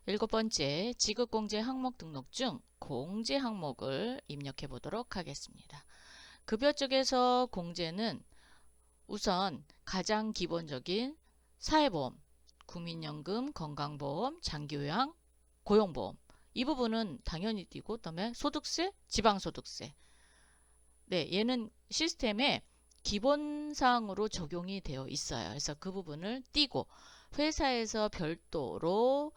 7번째, 지급공제 항목 등록 중 공제 항목을 입력해 보도록 하겠습니다. 급여 쪽에서 공제는 우선 가장 기본적인 사회보험, 국민연금, 건강보험, 장기요양, 고용보험 이 부분은 당연히 띄고 그다음에 소득세, 지방소득세. 네, 얘는 시스템에 기본사항으로 적용이 되어 있어요. 그래서 그 부분을 띄고 회사에서 별도로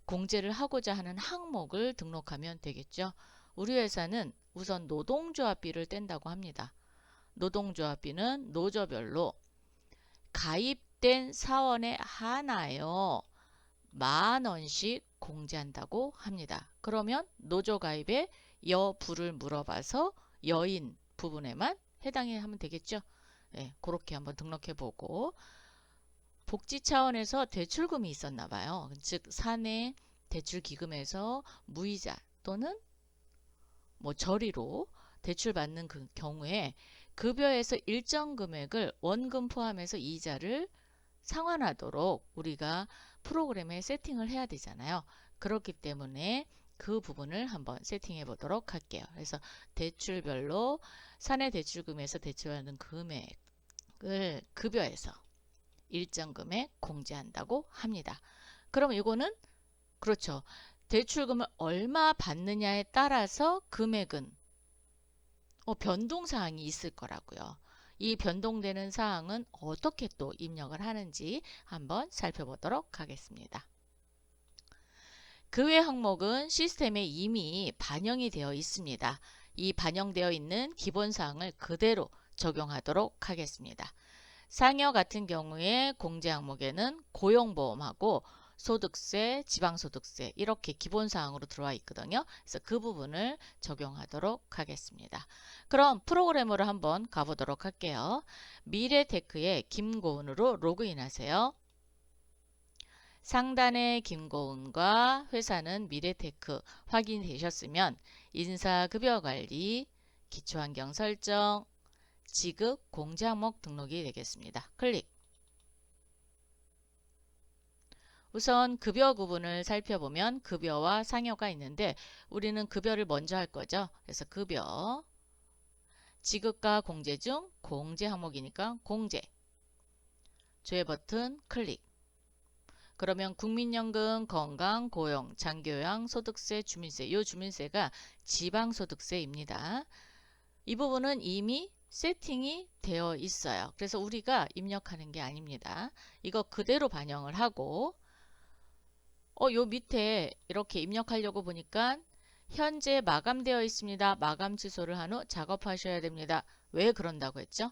공제를 하고자 하는 항목을 등록하면 되겠죠. 우리 회사는 우선 노동조합비를 뗀다고 합니다. 노동조합비는 노조별로 가입된 사원에 한하여 10,000원씩 공제한다고 합니다. 그러면 노조 가입에 여부를 물어봐서 여인 부분에만 해당이 하면 되겠죠. 네, 그렇게 한번 등록해 보고 복지 차원에서 대출금이 있었나 봐요. 즉 사내 대출기금에서 무이자 또는 뭐 저리로 대출받는 그 경우에 급여에서 일정 금액을 원금 포함해서 이자를 상환하도록 우리가 프로그램에 세팅을 해야 되잖아요. 그렇기 때문에 그 부분을 한번 세팅해 보도록 할게요. 그래서 대출별로 사내 대출금에서 대출하는 금액을 급여에서 일정 금액 공제한다고 합니다. 그럼 이거는 그렇죠. 대출금을 얼마 받느냐에 따라서 금액은 변동사항이 있을 거라고요. 이 변동되는 사항은 어떻게 또 입력을 하는지 한번 살펴보도록 하겠습니다. 그 외 항목은 시스템에 이미 반영이 되어 있습니다. 이 반영되어 있는 기본사항을 그대로 적용하도록 하겠습니다. 상여 같은 경우에 공제 항목에는 고용보험하고 소득세, 지방소득세 이렇게 기본사항으로 들어와 있거든요. 그래서 그 부분을 적용하도록 하겠습니다. 그럼 프로그램으로 한번 가보도록 할게요. 미래테크의 김고은으로 로그인하세요. 상단에 김고은과 회사는 미래테크 확인되셨으면 인사급여관리, 기초환경 설정, 지급 공제 항목 등록이 되겠습니다. 클릭. 우선 급여 구분을 살펴보면 급여와 상여가 있는데 우리는 급여를 먼저 할 거죠. 그래서 급여, 지급과 공제 중 공제 항목이니까 공제, 조회 버튼 클릭. 그러면 국민연금, 건강, 고용, 장기요양, 소득세, 주민세, 이 주민세가 지방소득세입니다. 이 부분은 이미 세팅이 되어 있어요. 그래서 우리가 입력하는 게 아닙니다. 이거 그대로 반영을 하고 요 밑에 이렇게 입력하려고 보니까 현재 마감되어 있습니다. 마감 취소를 한 후 작업하셔야 됩니다. 왜 그런다고 했죠?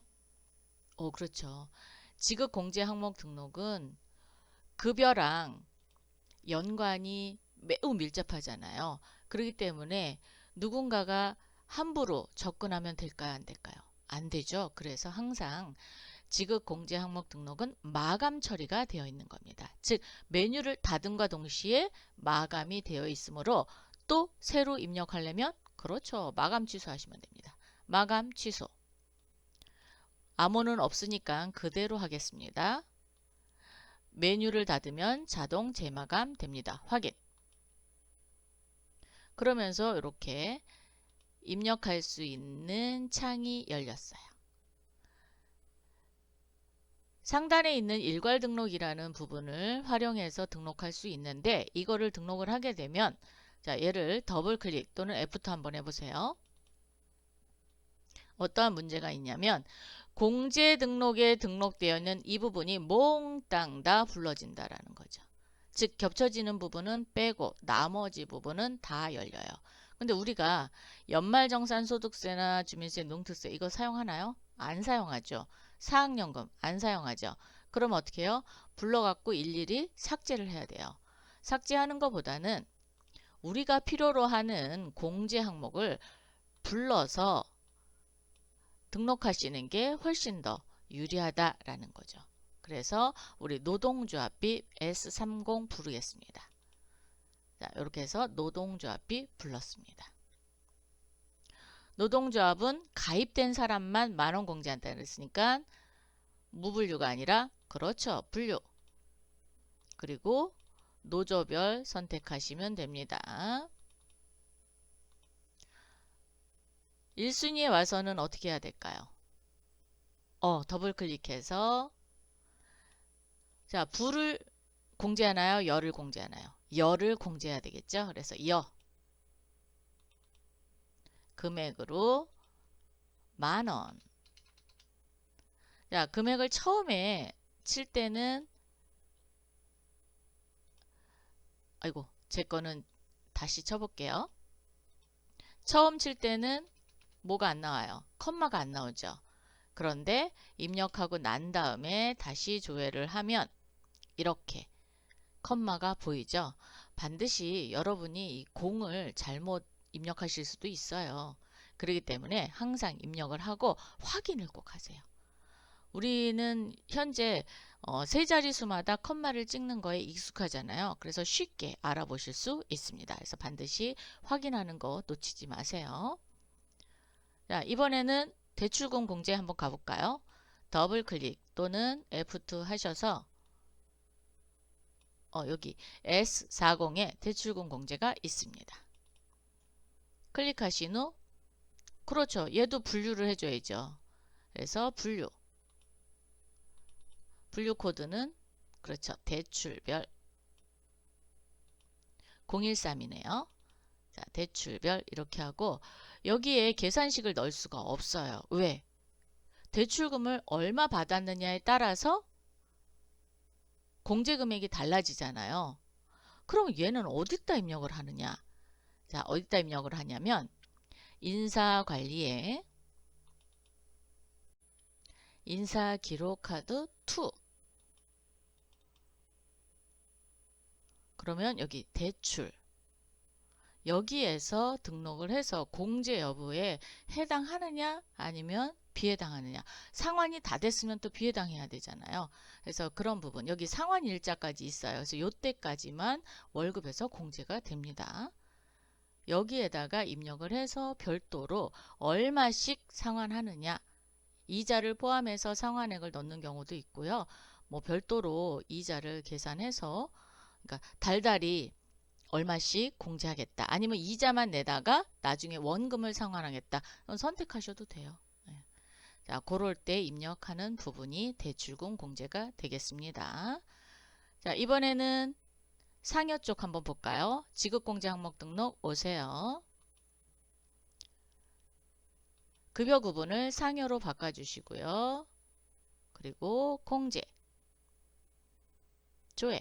그렇죠. 지급 공제 항목 등록은 급여랑 연관이 매우 밀접하잖아요. 그렇기 때문에 누군가가 함부로 접근하면 될까요? 안 될까요? 안 되죠. 그래서 항상 지급 공제 항목 등록은 마감 처리가 되어 있는 겁니다. 즉 메뉴를 닫음과 동시에 마감이 되어 있으므로 또 새로 입력하려면 그렇죠. 마감 취소하시면 됩니다. 마감 취소. 암호는 없으니까 그대로 하겠습니다. 메뉴를 닫으면 자동 재마감 됩니다. 확인. 그러면서 이렇게 입력할 수 있는 창이 열렸어요. 상단에 있는 일괄 등록이라는 부분을 활용해서 등록할 수 있는데 이거를 등록을 하게 되면 자 얘를 더블 클릭 또는 F2 한번 해보세요. 어떠한 문제가 있냐면 공제 등록에 등록되어 있는 이 부분이 몽땅 다 불러진다라는 거죠. 즉 겹쳐지는 부분은 빼고 나머지 부분은 다 열려요. 근데 우리가 연말정산소득세나 주민세, 농특세 이거 사용하나요? 안 사용하죠. 사학연금 안 사용하죠. 그럼 어떻게 해요? 불러갖고 일일이 삭제를 해야 돼요. 삭제하는 것보다는 우리가 필요로 하는 공제 항목을 불러서 등록하시는 게 훨씬 더 유리하다라는 거죠. 그래서 우리 노동조합비 S30 부르겠습니다. 자, 이렇게 해서 노동조합비 불렀습니다. 노동조합은 가입된 사람만 만원 공제한다 그랬으니까 무분류가 아니라 그렇죠. 분류. 그리고 노조별 선택하시면 됩니다. 1순위에 와서는 어떻게 해야 될까요? 더블 클릭해서 자, 부를 공제하나요? 열을 공제하나요? 열을 공제해야 되겠죠? 그래서 금액으로 10,000원. 자, 금액을 처음에 칠 때는 아이고, 제 거는 다시 쳐볼게요. 처음 칠 때는 뭐가 안 나와요? 컴마가 안 나오죠. 그런데 입력하고 난 다음에 다시 조회를 하면 이렇게 컴마가 보이죠. 반드시 여러분이 이 공을 잘못 입력하실 수도 있어요. 그렇기 때문에 항상 입력을 하고 확인을 꼭 하세요. 우리는 현재 세 자릿수마다 컴마를 찍는 거에 익숙하잖아요. 그래서 쉽게 알아보실 수 있습니다. 그래서 반드시 확인하는 거 놓치지 마세요. 자, 이번에는 대출금 공제 한번 가볼까요? 더블 클릭 또는 F2 하셔서 여기 S40에 대출금 공제가 있습니다. 클릭하신 후 그렇죠. 얘도 분류를 해줘야죠. 그래서 분류 코드는 그렇죠. 대출별 013이네요. 자, 대출별 이렇게 하고 여기에 계산식을 넣을 수가 없어요. 왜? 대출금을 얼마 받았느냐에 따라서 공제 금액이 달라지잖아요. 그럼 얘는 어디다 입력을 하느냐? 자, 어디다 입력을 하냐면 인사관리에 인사기록카드 2 그러면 여기 대출 여기에서 등록을 해서 공제 여부에 해당하느냐 아니면 비해당하느냐 상환이 다 됐으면 또 비해당해야 되잖아요. 그래서 그런 부분 여기 상환 일자까지 있어요. 그래서 요때까지만 월급에서 공제가 됩니다. 여기에다가 입력을 해서 별도로 얼마씩 상환하느냐 이자를 포함해서 상환액을 넣는 경우도 있고요. 뭐 별도로 이자를 계산해서 그러니까 달달이 얼마씩 공제하겠다. 아니면 이자만 내다가 나중에 원금을 상환하겠다. 선택하셔도 돼요. 네. 자, 그럴 때 입력하는 부분이 대출금 공제가 되겠습니다. 자, 이번에는 상여 쪽 한번 볼까요? 지급공제 항목 등록 오세요. 급여 구분을 상여로 바꿔주시고요. 그리고 공제, 조회.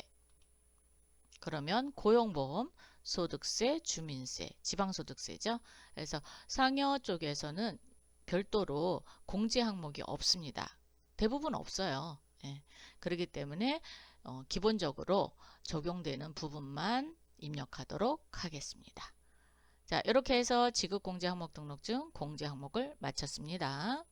그러면 고용보험, 소득세, 주민세, 지방소득세죠. 그래서 상여 쪽에서는 별도로 공제 항목이 없습니다. 대부분 없어요. 예. 그렇기 때문에 기본적으로 적용되는 부분만 입력하도록 하겠습니다. 자, 이렇게 해서 지급공제 항목 등록증 공제 항목을 마쳤습니다.